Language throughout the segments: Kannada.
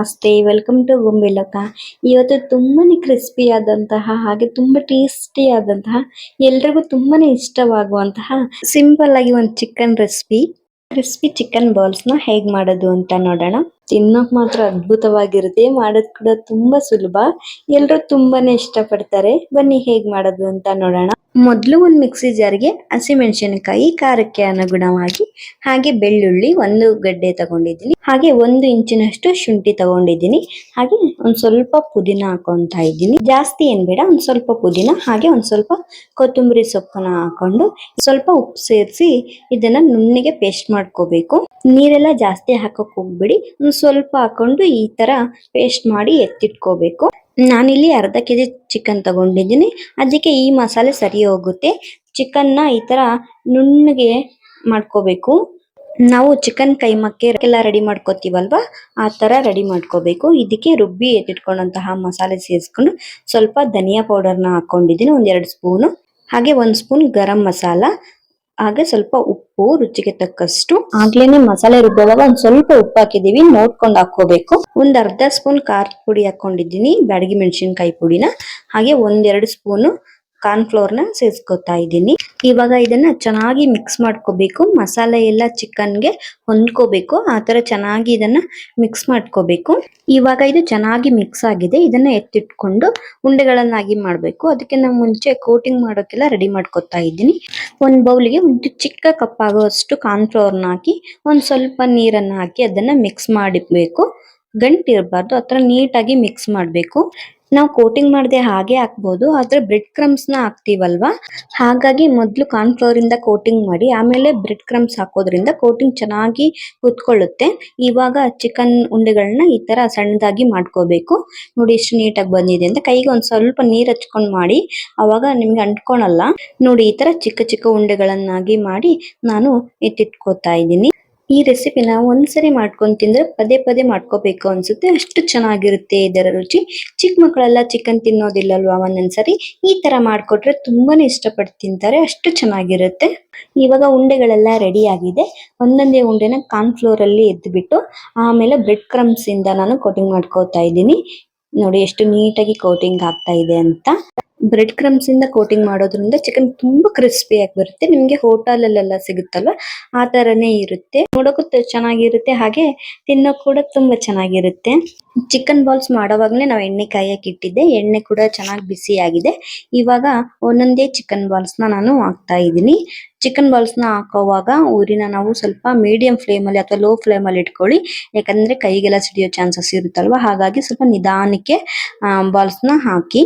ನಮಸ್ತೆ, ವೆಲ್ಕಮ್ ಟು ಗೊಂಬೆಲಕ. ಇವತ್ತು ತುಂಬಾನೇ ಕ್ರಿಸ್ಪಿ ಆದಂತಹ ಹಾಗೆ ತುಂಬಾ ಟೇಸ್ಟಿ ಆದಂತಹ ಎಲ್ರಿಗೂ ತುಂಬಾನೇ ಇಷ್ಟವಾಗುವಂತಹ ಸಿಂಪಲ್ ಆಗಿ ಒಂದು chicken recipe. Crispy chicken balls ನ ಹೇಗ್ ಮಾಡೋದು ಅಂತ ನೋಡೋಣ. ತಿನ್ನೋಕ್ ಮಾತ್ರ ಅದ್ಭುತವಾಗಿರುತ್ತೆ, ಮಾಡೋದ್ ಕೂಡ ತುಂಬಾ ಸುಲಭ, ಎಲ್ರು ತುಂಬಾನೇ ಇಷ್ಟ ಪಡ್ತಾರೆ. ಬನ್ನಿ ಹೇಗ್ ಮಾಡೋದು ಅಂತ ನೋಡೋಣ. ಮೊದಲು ಒಂದು ಮಿಕ್ಸಿ ಜಾರ್ಗೆ ಹಸಿಮೆಣಸಿನಕಾಯಿ ಖಾರಕ್ಕೆ ಅನುಗುಣವಾಗಿ, ಹಾಗೆ ಬೆಳ್ಳುಳ್ಳಿ ಒಂದು ಗಡ್ಡೆ ತಗೊಂಡಿದ್ದೀನಿ, ಹಾಗೆ 1 ಇಂಚಿನಷ್ಟು ಶುಂಠಿ ತಗೊಂಡಿದ್ದೀನಿ, ಹಾಗೆ ಒಂದ್ ಸ್ವಲ್ಪ ಪುದೀನ ಹಾಕೊಂತ ಇದ್ದೀನಿ. ಜಾಸ್ತಿ ಏನ್ ಬೇಡ, ಒಂದ್ ಸ್ವಲ್ಪ ಪುದೀನ ಹಾಗೆ ಒಂದ್ ಸ್ವಲ್ಪ ಕೊತ್ತಂಬರಿ ಸೊಪ್ಪನ್ನ ಹಾಕೊಂಡು ಸ್ವಲ್ಪ ಉಪ್ಪು ಸೇರಿಸಿ ಇದನ್ನ ನುಣ್ಣಗೆ ಪೇಸ್ಟ್ ಮಾಡ್ಕೋಬೇಕು. ನೀರೆಲ್ಲ ಜಾಸ್ತಿ ಹಾಕಕ್ ಹೋಗ್ಬಿಡಿ, ಒಂದ್ ಸ್ವಲ್ಪ ಹಾಕೊಂಡು ಈ ತರ ಪೇಸ್ಟ್ ಮಾಡಿ ಎತ್ತಿಟ್ಕೋಬೇಕು. ನಾನಿಲ್ಲಿ ಅರ್ಧ ಕೆಜಿ ಚಿಕನ್ ತಗೊಂಡಿದ್ದೀನಿ, ಅದಕ್ಕೆ ಈ ಮಸಾಲೆ ಸರಿ ಹೋಗುತ್ತೆ. ಚಿಕನ್ನ ಈ ತರ ನುಣ್ಣಗೆ ಮಾಡ್ಕೋಬೇಕು. ನಾವು ಚಿಕನ್ ಕೈಮಕ್ಕೆ ಎಲ್ಲ ರೆಡಿ ಮಾಡ್ಕೋತೀವಲ್ವಾ, ಆ ತರ ರೆಡಿ ಮಾಡ್ಕೋಬೇಕು. ಇದಕ್ಕೆ ರುಬ್ಬಿ ಎತ್ತಿಟ್ಕೊಂಡಂತಹ ಮಸಾಲೆ ಸೇರಿಸ್ಕೊಂಡು ಸ್ವಲ್ಪ ಧನಿಯಾ ಪೌಡರ್ನ ಹಾಕೊಂಡಿದ್ದೀನಿ, 1-2 ಸ್ಪೂನು, ಹಾಗೆ 1 ಸ್ಪೂನ್ ಗರಂ ಮಸಾಲ, ಹಾಗೆ ಸ್ವಲ್ಪ ಉಪ್ಪು ರುಚಿಗೆ ತಕ್ಕಷ್ಟು. ಆಗ್ಲೇನೆ ಮಸಾಲೆ ರುಬ್ಬುವಾಗ ಒಂದ್ ಸ್ವಲ್ಪ ಉಪ್ಪು ಹಾಕಿದೀವಿ, ನೋಡ್ಕೊಂಡು ಹಾಕೋಬೇಕು. ಒಂದ್ ಅರ್ಧ ಸ್ಪೂನ್ ಖಾರದ ಪುಡಿ ಹಾಕೊಂಡಿದ್ದೀನಿ, ಬ್ಯಾಡಗಿ ಮೆಣಸಿನಕಾಯಿ ಪುಡಿನ, ಹಾಗೆ 1-2 ಸ್ಪೂನು ಕಾರ್ನ್ ಫ್ಲೋರ್ ನ ಸೇರಿಸ್ಕೊತಾ ಇದ್ದೀನಿ. ಇವಾಗ ಇದನ್ನ ಚೆನ್ನಾಗಿ ಮಿಕ್ಸ್ ಮಾಡ್ಕೋಬೇಕು. ಮಸಾಲೆ ಎಲ್ಲ ಚಿಕನ್ಗೆ ಹೊಂದ್ಕೋಬೇಕು, ಆತರ ಚೆನ್ನಾಗಿ ಇದನ್ನ ಮಿಕ್ಸ್ ಮಾಡ್ಕೋಬೇಕು. ಇವಾಗ ಇದು ಚೆನ್ನಾಗಿ ಮಿಕ್ಸ್ ಆಗಿದೆ, ಇದನ್ನ ಎತ್ತಿಟ್ಕೊಂಡು ಉಂಡೆಗಳನ್ನಾಗಿ ಮಾಡ್ಬೇಕು. ಅದಕ್ಕೆ ನಾವು ಮುಂಚೆ ಕೋಟಿಂಗ್ ಮಾಡೋಕೆಲ್ಲ ರೆಡಿ ಮಾಡ್ಕೊತಾ ಇದ್ದೀನಿ. ಒಂದ್ ಬೌಲ್ಗೆ ಒಂದು ಚಿಕ್ಕ ಕಪ್ ಆಗುವಷ್ಟು ಕಾರ್ನ್ ಫ್ಲೋರ್ ನ ಹಾಕಿ ಒಂದ್ ಸ್ವಲ್ಪ ನೀರನ್ನ ಹಾಕಿ ಅದನ್ನ ಮಿಕ್ಸ್ ಮಾಡಿಬೇಕು. ಗಂಟು ಇರಬಾರ್ದು, ಆತರ ನೀಟಾಗಿ ಮಿಕ್ಸ್ ಮಾಡ್ಬೇಕು. ನಾವು ಕೋಟಿಂಗ್ ಮಾಡದೆ ಹಾಗೆ ಹಾಕ್ಬೋದು, ಆದ್ರೆ ಬ್ರೆಡ್ ಕ್ರಮ್ಸ್ ನ ಹಾಕ್ತಿವಲ್ವಾ, ಹಾಗಾಗಿ ಮೊದ್ಲು ಕಾರ್ನ್ ಫ್ಲೋರ್ ಇಂದ ಕೋಟಿಂಗ್ ಮಾಡಿ ಆಮೇಲೆ ಬ್ರೆಡ್ ಕ್ರಮ್ಸ್ ಹಾಕೋದ್ರಿಂದ ಕೋಟಿಂಗ್ ಚೆನ್ನಾಗಿ ಕುತ್ಕೊಳ್ಳುತ್ತೆ. ಇವಾಗ ಚಿಕನ್ ಉಂಡೆಗಳನ್ನ ಈ ತರ ಸಣ್ಣದಾಗಿ ಮಾಡ್ಕೋಬೇಕು. ನೋಡಿ ಎಷ್ಟು ನೀಟಾಗಿ ಬಂದಿದೆ ಅಂತ. ಕೈಗೆ ಒಂದ್ ಸ್ವಲ್ಪ ನೀರ್ ಹಚ್ಕೊಂಡ್ ಮಾಡಿ, ಅವಾಗ ನಿಮ್ಗೆ ಅಂಟ್ಕೊಳಲ್ಲ. ನೋಡಿ ಈ ತರ ಚಿಕ್ಕ ಚಿಕ್ಕ ಉಂಡೆಗಳನ್ನಾಗಿ ಮಾಡಿ ನಾನು ಎತ್ತಿಟ್ಕೋತಾ ಇದ್ದೀನಿ. ಈ ರೆಸಿಪಿನ ಒಂದ್ಸರಿ ಮಾಡ್ಕೊಂಡ್ ತಿಂದ್ರೆ ಪದೇ ಪದೇ ಮಾಡ್ಕೋಬೇಕು ಅನ್ಸುತ್ತೆ, ಅಷ್ಟು ಚೆನ್ನಾಗಿರುತ್ತೆ ಇದರ ರುಚಿ. ಚಿಕ್ಕ ಮಕ್ಕಳೆಲ್ಲ ಚಿಕನ್ ತಿನ್ನೋದಿಲ್ಲಲ್ವಾ, ಒಂದೊಂದ್ಸರಿ ಈ ತರ ಮಾಡ್ಕೊಟ್ರೆ ತುಂಬಾನೇ ಇಷ್ಟಪಟ್ಟು ತಿಂತಾರೆ, ಅಷ್ಟು ಚೆನ್ನಾಗಿರುತ್ತೆ. ಇವಾಗ ಉಂಡೆಗಳೆಲ್ಲ ರೆಡಿ ಆಗಿದೆ. ಒಂದೊಂದೇ ಉಂಡೆನ ಕಾರ್ನ್ ಫ್ಲೋರ್ ಅಲ್ಲಿ ಎದ್ಬಿಟ್ಟು ಆಮೇಲೆ ಬ್ರೆಡ್ ಕ್ರಮ್ಸ್ ಇಂದ ನಾನು ಕೋಟಿಂಗ್ ಮಾಡ್ಕೋತಾ ಇದ್ದೀನಿ. ನೋಡಿ ಎಷ್ಟು ನೀಟಾಗಿ ಕೋಟಿಂಗ್ ಆಗ್ತಾ ಇದೆ ಅಂತ. ಬ್ರೆಡ್ ಕ್ರಮ್ಸ್ ಇಂದ ಕೋಟಿಂಗ್ ಮಾಡೋದ್ರಿಂದ ಚಿಕನ್ ತುಂಬಾ ಕ್ರಿಸ್ಪಿ ಆಗಿ ಬರುತ್ತೆ. ನಿಮ್ಗೆ ಹೋಟೆಲ್ ಅಲ್ಲೆಲ್ಲ ಸಿಗುತ್ತಲ್ವಾ, ಆ ತರನೇ ಇರುತ್ತೆ. ನೋಡೋಕು ಚೆನ್ನಾಗಿರುತ್ತೆ, ಹಾಗೆ ತಿನ್ನೋಕ್ ಕೂಡ ತುಂಬಾ ಚೆನ್ನಾಗಿರುತ್ತೆ. ಚಿಕನ್ ಬಾಲ್ಸ್ ಮಾಡೋವಾಗ್ಲೇ ನಾವು ಎಣ್ಣೆ ಕಾಯಕ್ಕೆ ಇಟ್ಟಿದ್ದೆ, ಎಣ್ಣೆ ಕೂಡ ಚೆನ್ನಾಗಿ ಬಿಸಿ ಆಗಿದೆ. ಇವಾಗ ಒಂದೊಂದೇ ಚಿಕನ್ ಬಾಲ್ಸ್ ನ ನಾನು ಹಾಕ್ತಾ ಇದ್ದೀನಿ. ಚಿಕನ್ ಬಾಲ್ಸ್ ನ ಹಾಕೋವಾಗ ಊರಿನ ನಾವು ಸ್ವಲ್ಪ ಮೀಡಿಯಂ ಫ್ಲೇಮ್ ಅಲ್ಲಿ ಅಥವಾ ಲೋ ಫ್ಲೇಮ್ ಅಲ್ಲಿ ಇಟ್ಕೊಳ್ಳಿ, ಯಾಕಂದ್ರೆ ಕೈಗೆಲ್ಲ ಸಿಡಿಯೋ ಚಾನ್ಸಸ್ ಇರುತ್ತಲ್ವಾ, ಹಾಗಾಗಿ ಸ್ವಲ್ಪ ನಿಧಾನಕ್ಕೆ ಬಾಲ್ಸ್ ನ ಹಾಕಿ.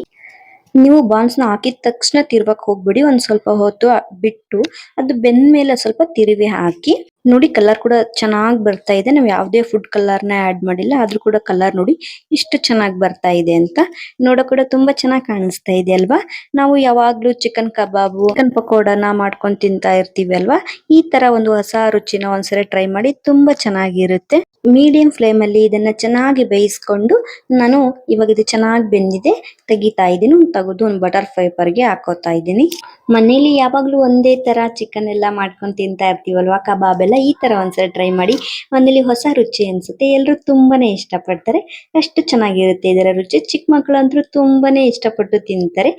ನೀವು ಬಾಲ್ಸ್ ನ ಹಾಕಿದ ತಕ್ಷಣ ತಿರ್ವಕ್ ಹೋಗ್ಬಿಡಿ, ಒಂದ್ ಸ್ವಲ್ಪ ಹೊತ್ತು ಬಿಟ್ಟು ಅದು ಬೆಂದ ಮೇಲೆ ಸ್ವಲ್ಪ ತಿರುವಿ ಹಾಕಿ. ನೋಡಿ ಕಲರ್ ಕೂಡ ಚೆನ್ನಾಗಿ ಬರ್ತಾ ಇದೆ. ನಾವು ಯಾವುದೇ ಫುಡ್ ಕಲರ್ ನ ಆಡ್ ಮಾಡಿಲ್ಲ, ಆದ್ರೂ ಕೂಡ ಕಲರ್ ನೋಡಿ ಇಷ್ಟು ಚೆನ್ನಾಗಿ ಬರ್ತಾ ಇದೆ ಅಂತ. ನೋಡೋ ಕೂಡ ತುಂಬಾ ಚೆನ್ನಾಗಿ ಕಾಣಿಸ್ತಾ ಇದೆ ಅಲ್ವಾ. ನಾವು ಯಾವಾಗ್ಲೂ ಚಿಕನ್ ಕಬಾಬು, ಚಿಕನ್ ಪಕೋಡನ ಮಾಡ್ಕೊಂಡು ತಿಂತಾ ಇರ್ತೀವಿ ಅಲ್ವಾ, ಈ ತರ ಒಂದು ಹೊಸ ರುಚಿನ ಒಂದ್ಸರಿ ಟ್ರೈ ಮಾಡಿ, ತುಂಬಾ ಚೆನ್ನಾಗಿರುತ್ತೆ. ಮೀಡಿಯಂ ಫ್ಲೇಮ್ ಅಲ್ಲಿ ಇದನ್ನ ಚೆನ್ನಾಗಿ ಬೇಯಿಸ್ಕೊಂಡು ನಾನು ಇವಾಗ ಇದು ಚೆನ್ನಾಗಿ ಬೆಂದಿದೆ, ತೆಗಿತಾ ಇದ್ದೀನಿ. ತೆಗೆದು ಒಂದು ಬಟರ್ ಪೇಪರ್ ಗೆ ಹಾಕೋತಾ ಇದ್ದೀನಿ. ಮನೇಲಿ ಯಾವಾಗ್ಲೂ ಒಂದೇ ತರ ಚಿಕನ್ ಎಲ್ಲ ಮಾಡ್ಕೊಂಡು ತಿಂತಾ ಇರ್ತೀವಲ್ವಾ, ಕಬಾಬ್ ಎಲ್ಲ, ಈ ತರ ಒಂದ್ಸರಿ ಟ್ರೈ ಮಾಡಿ. ಮನೇಲಿ ಹೊಸ ರುಚಿ ಅನ್ಸುತ್ತೆ, ಎಲ್ರು ತುಂಬಾನೇ ಇಷ್ಟ ಪಡ್ತಾರೆ, ಅಷ್ಟು ಚೆನ್ನಾಗಿರುತ್ತೆ ಇದರ ರುಚಿ. ಚಿಕ್ಕ ಮಕ್ಕಳಂತೂ ತುಂಬಾನೇ ಇಷ್ಟಪಟ್ಟು ತಿಂತಾರೆ.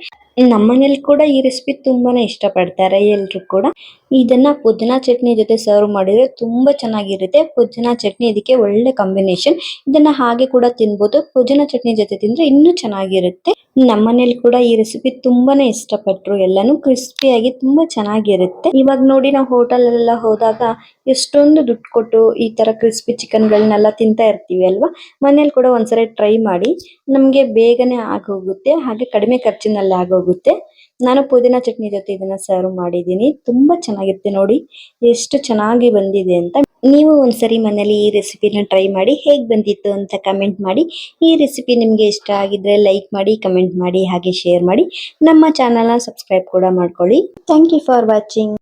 ನಮ್ಮನೇಲಿ ಕೂಡ ಈ ರೆಸಿಪಿ ತುಂಬಾನೇ ಇಷ್ಟ ಪಡ್ತಾರೆ ಎಲ್ರು ಕೂಡ. ಇದನ್ನ ಪುದೀನಾ ಚಟ್ನಿ ಜೊತೆ ಸರ್ವ್ ಮಾಡಿದ್ರೆ ತುಂಬಾ ಚೆನ್ನಾಗಿರುತ್ತೆ. ಪುದೀನಾ ಚಟ್ನಿ ಇದಕ್ಕೆ ಒಳ್ಳೆ ಕಾಂಬಿನೇಷನ್. ಇದನ್ನ ಹಾಗೆ ಕೂಡ ತಿನ್ಬೋದು, ಪುದೀನಾ ಚಟ್ನಿ ಜೊತೆ ತಿಂದ್ರೆ ಇನ್ನೂ ಚೆನ್ನಾಗಿರುತ್ತೆ. ನಮ್ಮನೇಲಿ ಕೂಡ ಈ ರೆಸಿಪಿ ತುಂಬಾನೇ ಇಷ್ಟಪಟ್ರು, ಎಲ್ಲಾನು ಕ್ರಿಸ್ಪಿಯಾಗಿ ತುಂಬಾ ಚೆನ್ನಾಗಿರುತ್ತೆ. ಇವಾಗ ನೋಡಿ ನಾವು ಹೋಟೆಲ್ ಎಲ್ಲ ಹೋದಾಗ ಎಷ್ಟೊಂದು ದುಡ್ಡು ಕೊಟ್ಟು ಈ ತರ ಕ್ರಿಸ್ಪಿ ಚಿಕನ್ ಗಳನ್ನೆಲ್ಲ ತಿಂತಾ ಇರ್ತೀವಿ ಅಲ್ವಾ. ಮನೇಲಿ ಕೂಡ ಒಂದ್ಸರಿ ಟ್ರೈ ಮಾಡಿ, ನಮ್ಗೆ ಬೇಗನೆ ಆಗೋಗುತ್ತೆ, ಹಾಗೆ ಕಡಿಮೆ ಖರ್ಚಿನಲ್ಲಿ ಆಗೋಗುತ್ತೆ. ನಾನು ಪುದೀನಾ ಚಟ್ನಿ ಜೊತೆ ಇದನ್ನ ಸರ್ವ್ ಮಾಡಿದ್ದೀನಿ, ತುಂಬಾ ಚೆನ್ನಾಗಿರುತ್ತೆ. ನೋಡಿ ಎಷ್ಟು ಚೆನ್ನಾಗಿ ಬಂದಿದೆ ಅಂತ. ನೀವು ಒಂದ್ಸರಿ ಮನೇಲಿ ಈ ರೆಸಿಪಿನ ಟ್ರೈ ಮಾಡಿ, ಹೇಗ್ ಬಂದಿತ್ತು ಅಂತ ಕಮೆಂಟ್ ಮಾಡಿ. ಈ ರೆಸಿಪಿ ನಿಮ್ಗೆ ಇಷ್ಟ ಆಗಿದ್ರೆ ಲೈಕ್ ಮಾಡಿ, ಕಮೆಂಟ್ ಮಾಡಿ, ಹಾಗೆ ಶೇರ್ ಮಾಡಿ. ನಮ್ಮ ಚಾನೆಲ್ ನ ಸಬ್ಸ್ಕ್ರೈಬ್ ಕೂಡ ಮಾಡ್ಕೊಳ್ಳಿ. Thank you for watching.